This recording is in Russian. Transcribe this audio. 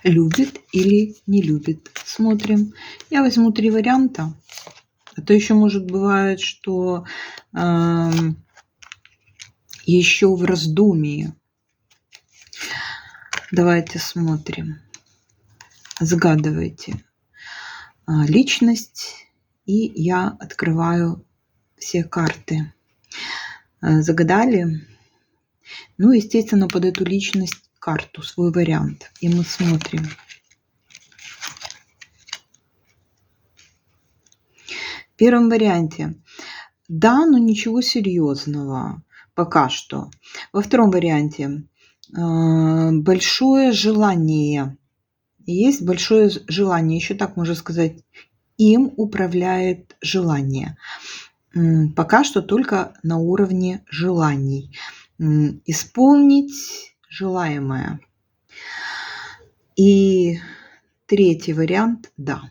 Любит или не любит. Смотрим. Я возьму 3 варианта. А то еще может бывает, что еще в раздумии. Давайте смотрим. Загадывайте личность, и я открываю все карты. Загадали? Ну, естественно, под эту личность карту, свой вариант. И мы смотрим. В первом варианте да, но ничего серьезного пока что. Во втором варианте большое желание. Есть большое желание, еще так можно сказать, им управляет желание. Пока что только на уровне желаний. Исполнить желаемое. И третий вариант – да.